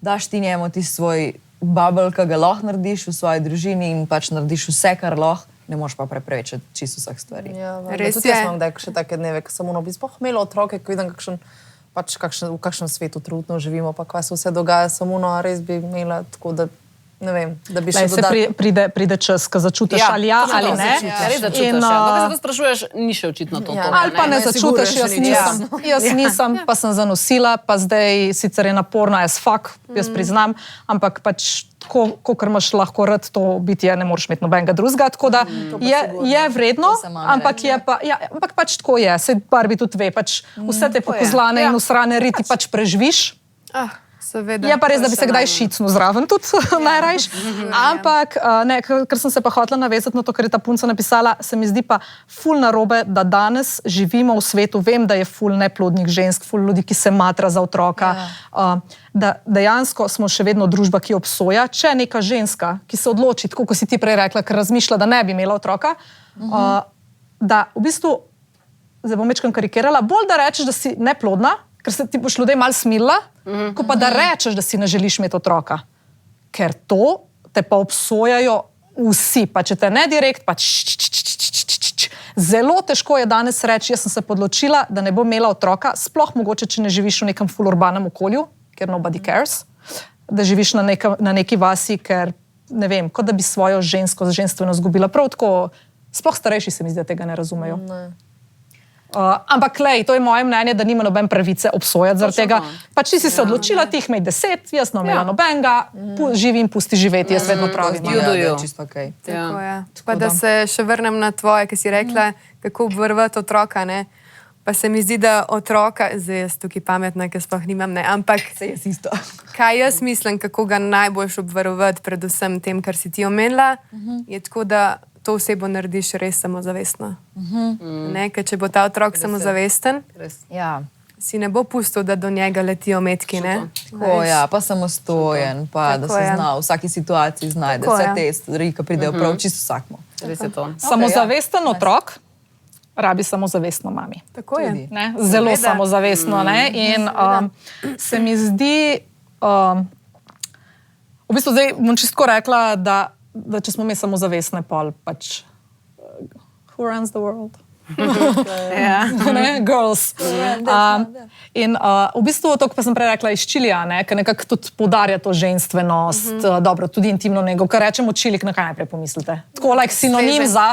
daš ti njemu ti svoj bubble, ki ga lahko narediš v svoji družini in pač narediš vse, kar lahko, ne moreš pa preprečiti čisto vseh stvari. Ja, res je. Tudi jaz imam še take dneve, ko samo bi sploh imela otroke, ko vidim, v kakšnem svetu trenutno živimo, pa kaj se vse dogaja, samo res bi imela tako, da ne vem, da bi še dodala. Pride čas, ko začutiš ali ja ali ne. Res začutiš, ampak se to sprašuješ, ni še očitno to. Ali pa ne začutiš, jaz nisem, pa sem zanosila, pa zdaj sicer je naporno as fuck, jaz priznam, ampak pač kolikor imaš lahko rad to biti, ne moreš imeti nobenega drugega, tako da je vredno, ampak pač tako je, saj Barbie tudi ve, pač vse te pokozlane in usrane riti pač preživiš. Seveda. Je pa res, da bi se kdaj šicnil zraven tudi najrajš, ampak ker sem se pa hotela navezati na to, kar je ta punca napisala, se mi zdi pa ful narobe, da danes živimo v svetu, vem, da je ful neplodnih žensk, ful ljudi, ki se matra za otroka, da dejansko smo še vedno družba, ki obsoja, če neka ženska, ki se odloči, tako kot si ti prej rekla, ker razmišlja, da ne bi imela otroka, da v bistvu, zdaj bom večkrat karikirala, bolj da rečeš, da si neplodna, ker se ti boš ljudje malo smilila, ko pa da rečeš, da si ne želiš imeti otroka. Ker to te pa obsojajo vsi, pa če te ne direkt, pa zelo težko je danes reči, jaz sem se podločila, da ne bom imela otroka, sploh mogoče, če ne živiš v nekem ful urbanem okolju, ker nobody cares, da živiš na neki vasi, ker ne vem, kot da bi svojo ženstveno zgubila. Prav tako, sploh starejši se mi zdi, da tega ne razumejo. Ampak lej, to je moje mnenje, da nima noben pravice obsojati zaradi tega. Pač ti si se odločila, ti jih imej 10, jaz ne imela nobenega, živi in pusti živeti, jaz vedno pravim. Pa da se še vrnem na tvoje, ki si rekla, kako obvrvati otroka, ne. Pa se mi zdi, da otroka, zdaj jaz tukaj pametna, ker sploh nimam, ne, ampak Se je isto. kaj jaz mislim, kako ga najboljš obvarovati pred vsem tem, kar si ti omenila, je tako, da to osebo narediš res samozavestno. Ne, ker če bo ta otrok samozavesten, Ja. si ne bo pustil, da do njega letijo metki, ne? Tako, ja, pa samostojen, pa da Tako se je. zna v vsaki situaciji znajde. Tako Vse je. te stvari, ki pridejo prav čisto vsakmu. Res je to. Samozavesten otrok rabi samozavestno mami. Tako je. Tudi. Ne? Zelo Seveda. samozavestno. Ne? In se mi zdi, v bistvu zdaj bom čisto rekla, da če smo mi samozavestne, pol pač who runs the world? Ne, girls. In v bistvu to, kar sem prej rekla iz Čilija, ne, ker nekako tudi poudarja to ženstvenost, dobro, tudi intimno nego. Kar rečemo čilik, na kaj najprej pomislite? Tako, like sinonim Sveže. za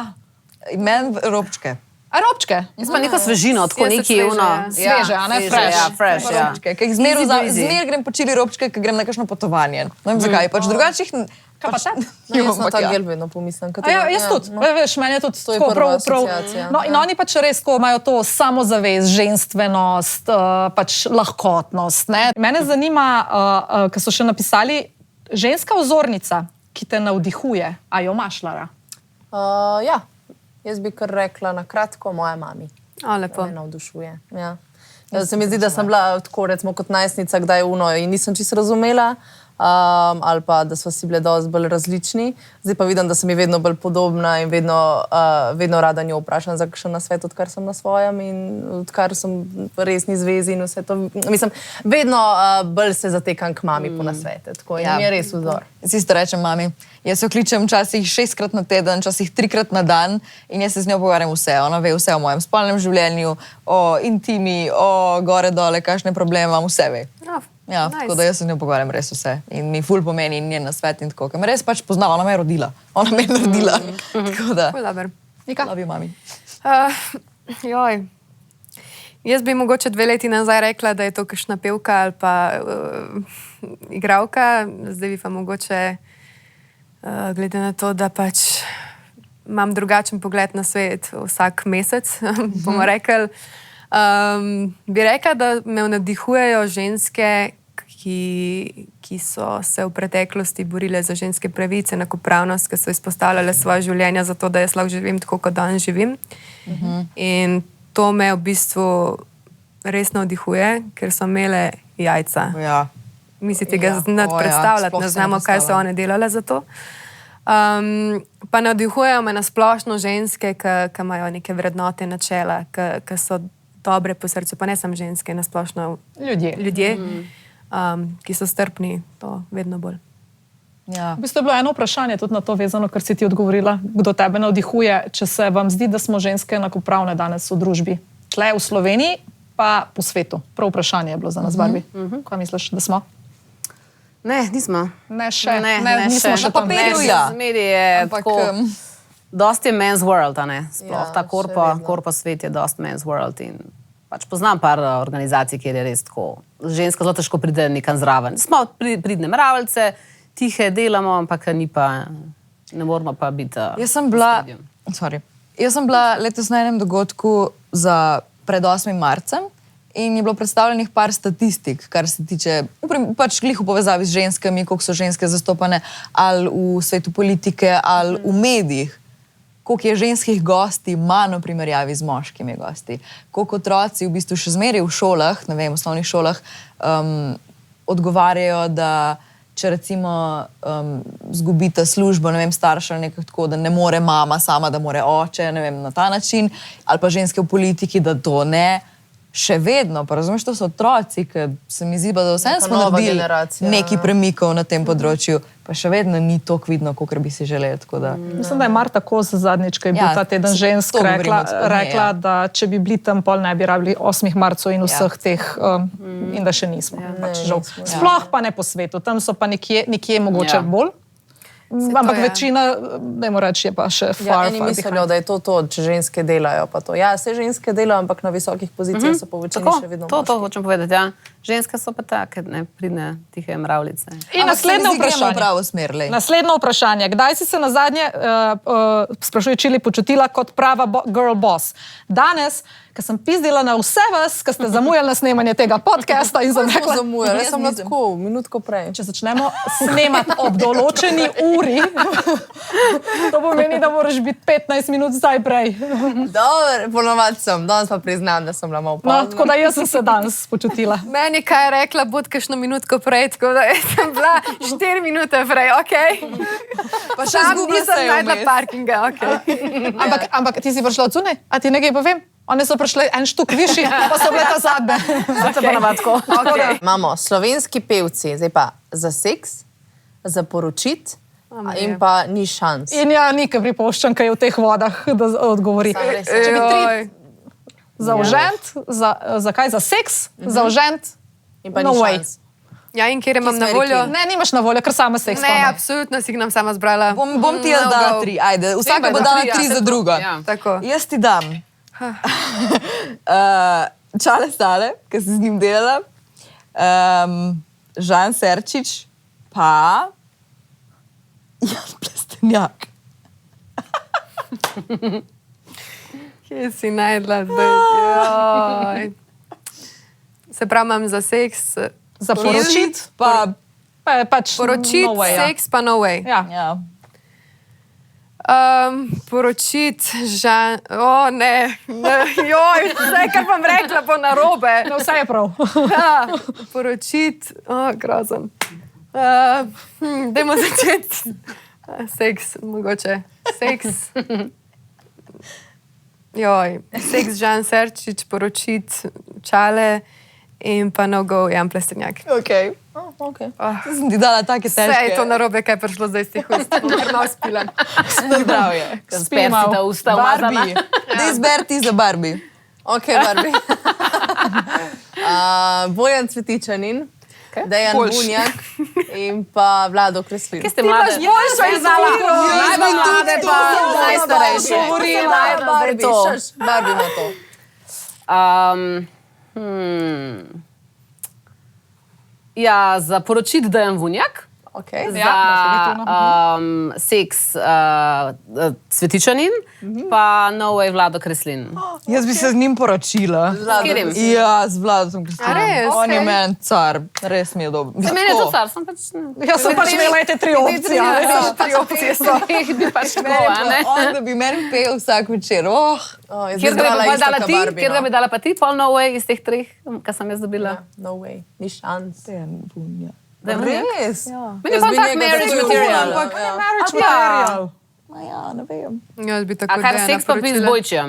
Meni robčke. robčke. Jaz pa neko svežino, tako Jaz se neki sveže, uno. ja. Sveže, a ne sveže, fresh. Ja, fresh, ja. Robčke, ker jih zmeraj Easy breezy. zmer grem po čili robčke, ker grem na kakšno potovanje. Ne vem zakaj, pač drugačih... Kaj pa te? No, jaz na ta gel vedno pomislim. A ja, jaz tudi. Veš, meni je tudi To je tako prva prav. asociacija. No, in oni pač res tako imajo to samozavest, ženstvenost, pač lahkotnost. Ne? Mene zanima, ker so še napisali, ženska vzornica, ki te navdihuje. A jo imaš, Lara? Ja, jaz bi kar rekla na kratko moja mami. O, lepo. Me navdušuje. Ja. Se mi zdi, da sem bila tako, recimo, kot najstnica, kdaj uno in nisem čisto razumela. Ali pa da smo si bile dosti bolj različni. Zdaj pa vidim, da sem ji vedno bolj podobna in vedno rada njo vprašam za kakšen nasvet, odkar sem na svojem in odkar sem v resni zvezi in vse to. Mislim, vedno bolj se zatekam k mami po nasvete. Tako in mi je res vzor. Jaz isto rečem mami. Jaz jo kličem včasih 6-krat na teden, včasih 3-krat na dan in jaz se z njo pogovarjam vse. Ona ve vse o mojem spolnem življenju, o intimi, o gore-dole, kakšne probleme imam, vse ve. Ja, nice. tako da jaz se z njo pogovarjam res vse. In mi ful pomeni in njen nasvet in tako. Ker me res pač pozna, ona me je rodila. Ona me je rodila. Tako da, Ful dober. love you, mami. Joj. Jaz bi mogoče 2 leti nazaj rekla, da je to kakšna pevka ali pa igralka. Zdaj bi pa mogoče, glede na to, da pač imam drugačen pogled na svet vsak mesec, bomo rekli, bi rekla, da me navdihujejo ženske, ki so se v preteklosti borile za ženske pravice, enakopravnost, ki so izpostavljale svoje življenje za to, da jaz lahko živim tako, kot danes živim. In to me v bistvu res navdihuje, ker so imele jajca. Ja. Mi si tega Ja. znati O ja, predstavljati, sploh ne se znamo, ne kaj so predstavljam. one delale za to. Pa navdihujejo me na splošno ženske, ki imajo neke vrednote, načela, ki so dobre po srcu, pa ne samo ženske, na splošno ljudje ki so strpni, to vedno bolj. Ja. V bistvu je bilo eno vprašanje tudi na to vezano, kar si ti odgovorila. Kdo tebe navdihuje, če se vam zdi, da smo ženske enakopravne danes v družbi? Tle v Sloveniji, pa po svetu. Prav vprašanje je bilo za nas, Barbi. Kaj misliš, da smo? Ne, nismo. Ne še. Ne, nismo še Na tam. papirju, Ne, ja. zmeri je Ampak, tako. Dosti je men's world, a ne? Sploh Ja, ta še vedno. korpo svet je dosti men's world in pač poznam par organizacij, kjer je res tako. Ženska zelo težko pride nekam zraven. Smo pridne mravljice, tihe delamo, ampak ni pa, ne moramo pa biti. Jaz sem bila letos na enem dogodku pred 8. marcem in je bilo predstavljenih par statistik, kar se tiče pač glih v povezavi z ženskami, koliko so ženske zastopane ali v svetu politike ali v medijih. Koliko je ženskih gosti manj v primerjavi z moškimi gosti. Koliko otroci v bistvu še zmeraj v šolah, ne vem, v osnovnih šolah, odgovarjajo, da če recimo zgubita službo, ne vem, starša ali nekako tako, da ne more mama sama, da more oče, ne vem, na ta način, ali pa ženske v politiki, da to ne. Še vedno, pa razumeš, to so otroci, ki se mi zdi, da vsem Neka smo nova naredili generacija, neki premikov na tem področju, pa še vedno ni toliko vidno, kot bi si želeli. Tako da. Mislim, da je Marta Kos zadnjič, ki je bil Ja, ta teden žensk, to govorimo od spodaj, rekla, ja. da če bi bili tam pol, ne bi rabili 8. marcov in vseh teh, in da še nismo. Pač, žal. Sploh pa ne po svetu, tam so pa nekje mogoče bolj. Ampak večina, dajmo reči, je pa še far, Eni far mislijo, behind. da je to, če ženske delajo. Pa to. Ja, vse ženske delajo, ampak na visokih pozicijah so pa v večini še vedno To moški. hočem povedati, ja. Ženske so pa take, ne pridne tihe mravljice. In naslednje Gremo v vprašanje. pravo smer, lej. Naslednje vprašanje. Kdaj si se nazadnje, sprašuje Čili, počutila kot prava girl boss? Danes, ko sem pizdila na vse vas, ko ste zamujali na snemanje tega podcasta in sem rekla, Zamujala, jaz sem bila tako, minutko prej. če začnemo snemati ob določeni uri, to pomeni, da moraš biti 15 minut zdaj prej. Dobro, ponovadi sem, danes pa priznam, da sem bila malo No, pozna. tako da jaz sem se danes počutila. Meni kaj je rekla, bod kakšno minutko prej, tako da sem bila 4 minute prej, ok. Pa še Sam zgubila se nisem je najdla vmes. parkinga, ok. Ampak ti si prišla od zunaj? A ti nekaj povem? One so prišle en štuk višji, pa so bile ta zadnje. To pa navadko. Okay. Imamo slovenski pevci, zdaj pa za seks, za poročit in pa ni šans. In ja, nikaj pripoščam, kaj je v teh vodah, da odgovori. Sam res. Če bi Joj. za ožent, za kaj? Za seks, za ožent, In pa no ni way. šans. Ja, in kjer imam na smo voljo? rekli? Ne, nimaš na voljo, ker sama seks. Ne, pa absolutno si jih nam sama zbrala. Bom ti jaz No dala go. 3, ajde. Vsaka bo da dala tri, ja, 3 saj za to- drugo. ja. Tako. Jaz ti dam. Čale Stale, ki si z njim delala, Žan Serčič, pa Jan Plestenjak. Kje si najdla zdaj? Joj. Se pravi, imam za seks, Za poročit, Pa, pa je pač poročit, no way, ja. seks pa no way. Ja. ja. Poročit, žan, o ne, joj, vse, kar bom rekla, bo narobe. No, vse je prav. Ja, poročit, grozen. Dajmo začeti. Seks, mogoče. Seks. Joj, seks, Žan Serčič, poročit, Čale in pa no go, Jan Plestenjak. Okay. Okay. Sem ti dala take Vse težke. je to narobe, kaj je prišlo zdaj iz teh ust. Bom kar malo spila. Zdravje. Spersi ta usta umazana. Barbie. Daj izber ti za Barbie. Ok, Barbie. Bojan Cvetičanin, Dejan Boljši. Bunjak in pa Vlado Kreslin. Kje ste mlade? Boljša izvala. Najbolj mlade pa najstarejše. Barbie, Barbie ima to. Ja, za poročit Dejan Vunjak, Okay. za seks Cvetičanin, pa no way Vlado Kreslin. Jaz bi se z njim poročila. Katerim? Ja, z Vladom Kristinom. A res? On je Okej. meni car, res mi je dobro. Za mene je to car, sem pač ne. Jaz sem pač imela te 3 opcije. a veš. Tri opcije so. Jih bi pač tako, a ne? On, da bi meni pel vsak večer. Oh, Kjer ga bi pa dala ti, kjer ga bi dala pa ti, pol no way iz teh treh, kar sem jaz dobila. No way, ni šans. Dejan Bunjak. Dejan Vunjak? Res? Meni je pa tak marriage material. Marriage Ja. material. Ma ja, ne vem. Jaz bi tako A kar Dejana seks pa bi z poročila. Bojčem.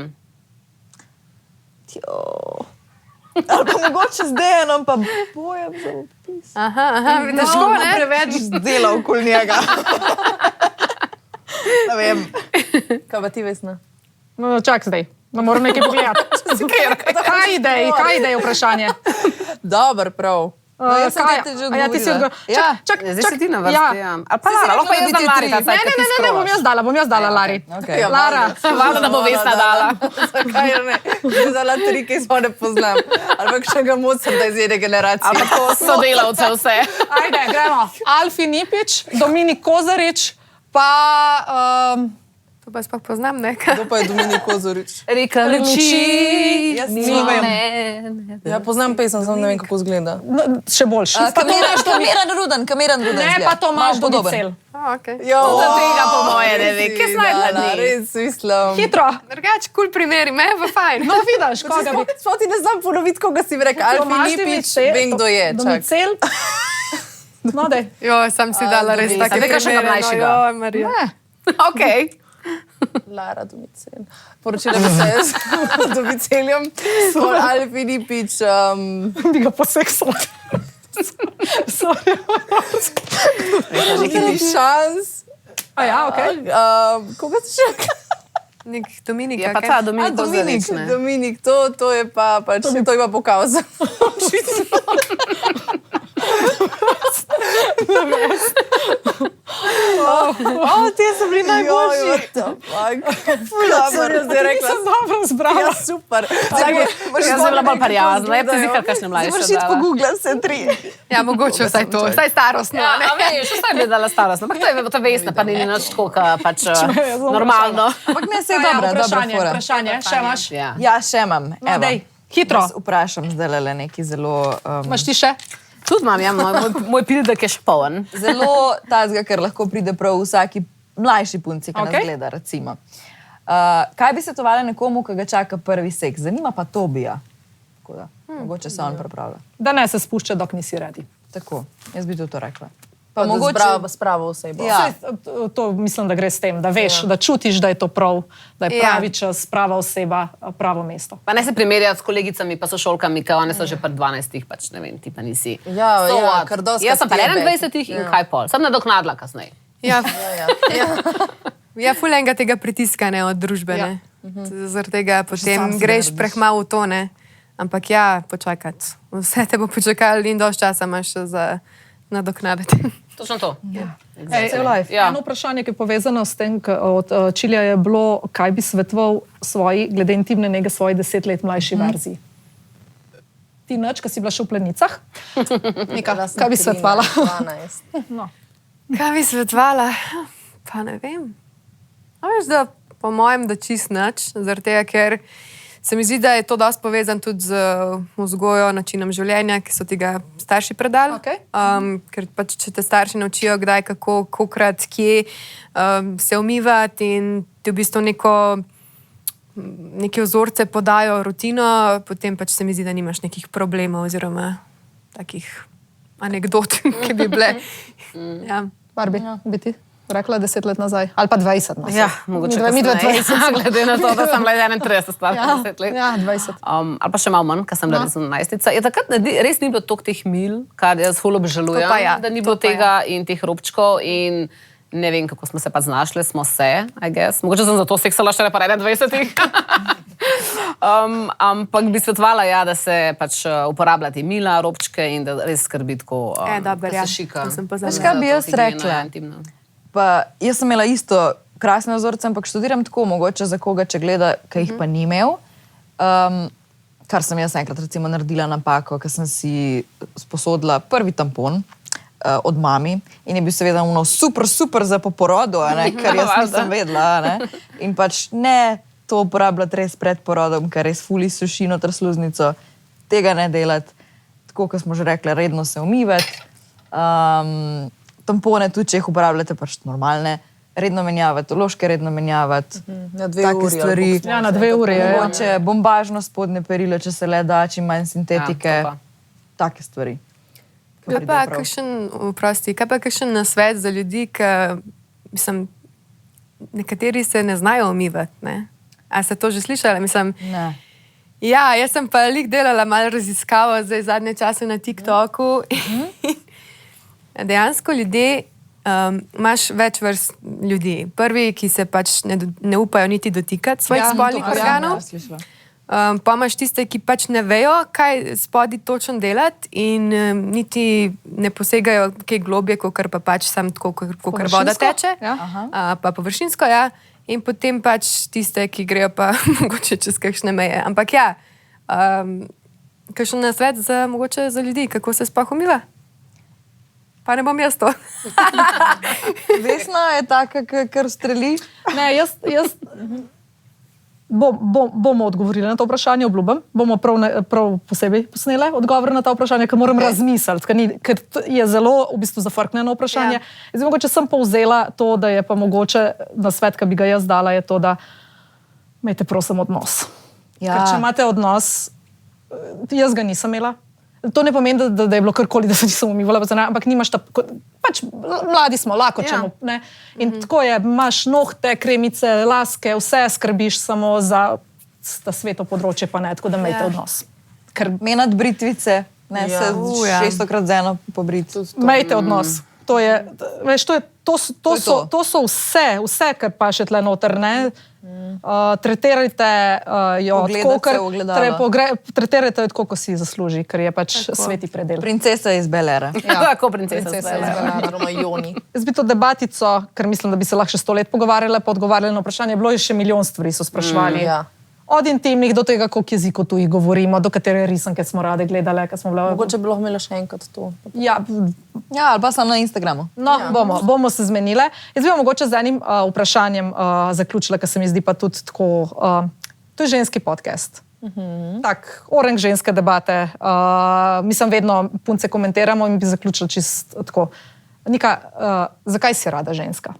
Ali pa mogoče z Dejanom, pa bojem za opis. Aha, težko, ne? Preveč dela okoli njega. Ne vem. Kaj pa ti, Vesna? No, čak zdaj. Ne moram nekaj pogledati. Kaj ide vprašanje? Dobar, prav. No, jaz sem Kaj? te že A ja, ti si odgovorila. odgovorila. Ja. Čak, Zdaj si ti na vrsti, ja. Ali pa Si si Lara, lahko rekla, jaz da dam ti Lari tri. ta cajt, Ne, ker ti ne, bom jaz dala, Lari. Okay. Ja, Lara, Valjda, da bo Vesna dala. Zakaj je ne? Bi dala tri, ki smo ne poznam. Ali pa kakšnega Mozarta iz jedne generacije. Ali pa tako sodelavce vse. ajde, gremo. Alfi Nipič, Dominik Kozarič, pa To pa sploh poznam, ne? Kdo pa je Dominik Kozorič? Rika Luči. Jaz Ni ne vem. Ja, poznam pesem, samo ne vem, kako izgleda. še boljši. Kameran Ruden. Ne, pa Tomaž Domicel. Okay. Jo, tega po moje ne ve, kje si najdla dni? Res mislim. Hitro. Drugač, kul primeri, me pa fajn. No, vidiš, koga bi. Sploh ti ne znam ponoviti, koga si mi rekel. Alfi Tomaž Lipič, Domicel- vem, kdo je. Čak. Domicel. No, daj. Jo, sam si dala res Domicel. take Veš, kakšnega primere. mlajšega? Joj, Marija. Ne. Okej. Lara Domicel. Poročila bi se jaz z Domiceljem. Alfi Lipič. Bi ga poseksala. Sorry. Ni šans. A ja, okej. Koga si še rekel? Nek Dominik, Je pa ta Dominik Kozarič, ne? Dominik, to je pa pač, to ima pokaz. Te sem bili najboljši. Nisem dobro zbrala. Ja, super. Jaz sem bila bolj prijazna, jaz ti zihar, kakšne mlajše Moraš iti pogooglati vse 3. Ja, mogoče vsaj to, vsaj starostno. Ja, a veš, vsaj bi dala starostno, ampak to je vesna, pa ni nič tako, pač normalno. Ampak ne, se je dobra fora. Vprašanje, še imaš? Ja, še imam. No, dej, hitro. Vas vprašam zdaj le nekaj zelo... Imaš ti še? Tudi imam, ja, moj pildek je še poln. Zelo tazga, ker lahko pride prav vsaki mlajši punci, ki nas gleda, recimo. Kaj bi svetovala nekomu, ki ga čaka prvi seks? Zanima pa Tobija. Tako da, mogoče se on pripravlja. Da ne se spušča, dok nisi redi. Tako, jaz bi to rekla. Pa mogoče spravo osebo. Ja. To mislim, da gre s tem, da veš, da čutiš, da je to prav, da je pravi čas, prava oseba, pravo mesto. Pa ne se primerjati s kolegicami pa sošolkami, ki one so že pred 12, pač ne vem, ti pa nisi. Ja, kar dosti. Jaz sem pa 21 in kaj pol. Sem nadoknadila kasneje. Ja, ful enega tega pritiska ne od družbe, ne. Zaradi tega potem greš prehmalo v to, ne. Ampak ja, počakati. Vse te bo počakalo in dosti časa imaš za nadoknaditi. Točno to. Eno vprašanje, ki je povezano s tem, od Čilja je bilo, kaj bi svetoval svoji, glede intimne nege svoji 10 let mlajši verziji. Ti nič, ko si bila še v Plenicah? Kaj bi svetovala? Kaj bi svetovala? Pa ne vem. A veš, da po mojem, da čist nič, zaradi tega, ker se mi zdi, da je to dosti povezan tudi z vzgojo, načinom življenja, ki so ti ga starši predali. Ker pač, če te starši naučijo, kdaj, kako, kolikrat, kje se umivati in ti v bistvu neke vzorce podajo rutino, potem pač se mi zdi, da nimaš nekih problemov oziroma takih anekdot, ki bi bile. Ja. Barbi, bi ti rekla 10 let nazaj? Ali pa 20 nazaj? Ja, mogoče kasneje. Glede na to, da sem bila 31 star, 10 let. Ja, 20. Ali pa še malo manj, ker sem bila res najstnica. Ja, takrat res ni bilo toliko teh mil, kar jaz ful obžalujem, da ni bilo tega in teh robčkov in ne vem, kako smo se pa znašli, smo se, I guess. Mogoče sem zato seksala še pa 21. Ampak bi svetovala, ja, da se pač uporabljati mila, robčke in da res skrbi tako, da se šika. Veš, kaj bi jaz rekla? Pa jaz sem imela isto krasne vzorce, ampak študiram tako mogoče za koga, če gleda, ki jih pa ni imel. Kar sem jaz enkrat recimo naredila napako, ker sem si sposodila prvi tampon od mami in je bil seveda super za po porodu, ker jaz nisem vedela. In pač ne to uporabljati res pred porodom, ker res fuli suši noter sluznico, tega ne delati, tako kot smo že rekli, redno se umivati. Tampone tudi, če jih uporabljate pač normalne, redno menjavati, ološke redno menjavati, take stvari. Ja, na 2 uri. Mogoče bombažno spodnje perilo, če se le da, čim manj sintetike, take stvari. Kaj pa kakšen nasvet za ljudi, ki, mislim, nekateri se ne znajo umivati, ne? A ste to že slišali? Mislim, ne. Ja, jaz sem pa lik delala malo raziskavo zdaj zadnje čase na TikToku. Dejansko ljudje, imaš več vrst ljudi. Prvi, ki se pač ne upajo niti dotikati svojih spolnih organov. Pa imaš tiste, ki pač ne vejo, kaj spodi točno delati in niti ne posegajo kaj globje, kakor pa pač sam tako, kakor voda teče. Pa površinsko, ja. In potem pač tiste, ki grejo pa mogoče čez kakšne meje. Ampak ja, kakšen nasvet mogoče za ljudi, kako se sploh umiva? Pa ne bom jaz to. Vesna je taka, kar streli? Ne, jaz bomo odgovorili na to vprašanje, obljubim. Bomo prav posebej posnele odgovor na ta vprašanje, ker moram razmisliti, ker je zelo v bistvu zafrknjeno vprašanje. Zdaj, mogoče sem povzela to, da je pa mogoče nasvet, ki bi ga jaz dala, je to, da imejte prosim odnos. Ker če imate odnos, jaz ga nisem imela. To ne pomeni, da je bilo karkoli, da se nisem umivala, ampak nimaš pač mladi smo, lako čemu, ne. In tako je, imaš nohte, kremice, laske, vse skrbiš samo za ta sveto področje, pa ne, tako da imejte odnos. Ker menati britvice, ne se 600krat z eno pobriti. Imejte odnos. To je, veš, to so vse, kar pa še tle noter, ne? Tretirajte jo tako, ko si zasluži, ker je pač sveti predel. Princesa iz Belera. Tako princesa Bela. Oziroma Joni. Jaz bi to debatico, ker mislim, da bi se lahko še 100 let pogovarjali, pa odgovarjali na vprašanje, bilo je še milijon stvari, so sprašvali. Ja. Od intimnih do tega, koliko jezikov tu jih govorimo, do katere risanke smo rade gledali, ko smo bile... Mogoče bi lahko imela še enkrat to. Ja, ali pa samo na Instagramu. no, bomo se zmenile. Jaz bi mogoče z enim vprašanjem zaključila, ker se mi zdi pa tudi tako... to je ženski podcast. Tak, oranž ženske debate. Mislim, vedno punce komentiramo in bi zaključila čisto tako. Nika, zakaj si rada ženska?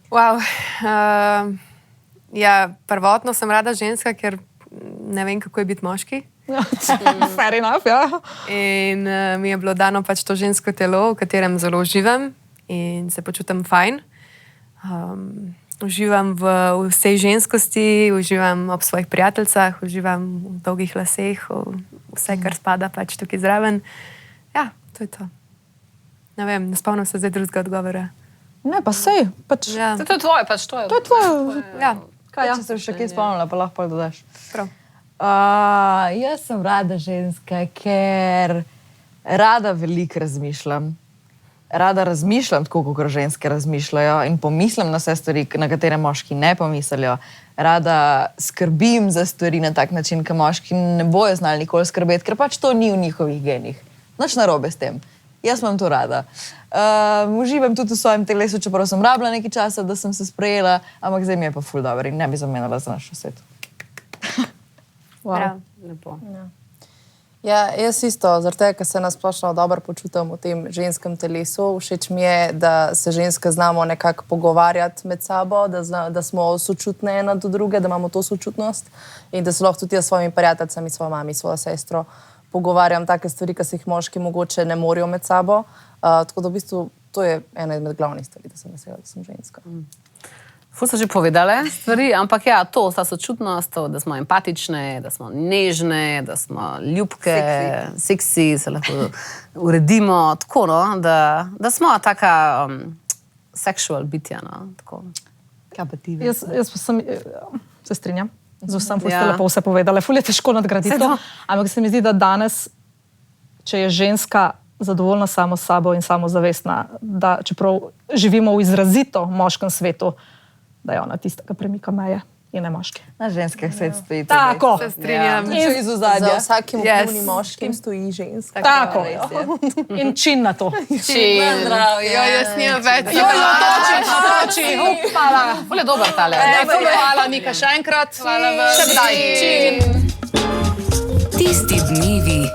Wow. Ja, prvotno sem rada ženska, ker ne vem, kako je biti moški. Fair enough, ja. In mi je bilo dano pač to žensko telo, v katerem zelo uživam in se počutim fajn. Uživam v vsej ženskosti, uživam ob svojih prijateljicah, uživam v dolgih laseh, vse, kar spada pač tukaj zraven. Ja, to je to. Ne vem, ne spomnim se zdaj drugega odgovora. Ne, pa sej, pač... Ja, To je tvoje, pač to je. To je tvoje... ja. Kaj, če se še kaj spomnila, pa lahko pol dodaš. Prav. Jaz sem rada ženska, ker rada veliko razmišljam. Rada razmišljam tako, kot ženske razmišljajo in pomislim na vse stvari, na katere moški ne pomislijo. Rada skrbim za stvari na tak način, ker moški ne bojo znali nikoli skrbeti, ker pač to ni v njihovih genih. Nič narobe s tem. Jaz imam to rada. Uživam tudi v svojem telesu, čeprav sem rabila nekaj časa, da sem se sprejela, ampak zdaj mi je pa ful dobro in ne bi zamenjala za našo svet. Wow. Lepo. Ja, jaz isto, zaradi tega, ker se nasplošno dobro počutim v tem ženskem telesu. Všeč mi je, da se ženske znamo nekako pogovarjati med sabo, da smo sočutne ena do druge, da imamo to sočutnost in da se lahko tudi jaz s svojimi prijateljicami, svojo mami, svojo sestro pogovarjam take stvari, ki se jih moški mogoče ne morejo med sabo. Tako da v bistvu to je ena izmed glavnih stvari, da sem vesela, da sem ženska. Ful so že povedale stvari, ampak ja, to, ta sočutnost, to, da smo empatične, da smo nežne, da smo ljubke, seksi, se lahko uredimo, tako, no, da smo taka sexual bitja, no, tako. Kaj pa ti? Jaz pa sem, se strinjam, z vsem, ko ste lepo vse povedali. Ful je težko nadgraditi to, ampak se mi zdi, da danes, če je ženska zadovoljna samo s sabo in samozavestna, da čeprav živimo v izrazito moškem svetu, da je ona tista, ki premika meje in ne moški. Na ženskih svet stoji. Tako. Se strinjam. In iz ozadja. Za vsakim Yes. vplivnim moškim stoji ženska. Tako. In čin na to. Jo, jaz nimam več. Toči, upala. Ful je dober tale. Hvala, Nika, še enkrat. Hvala. Še kdaj. Čin. Tisti dnevi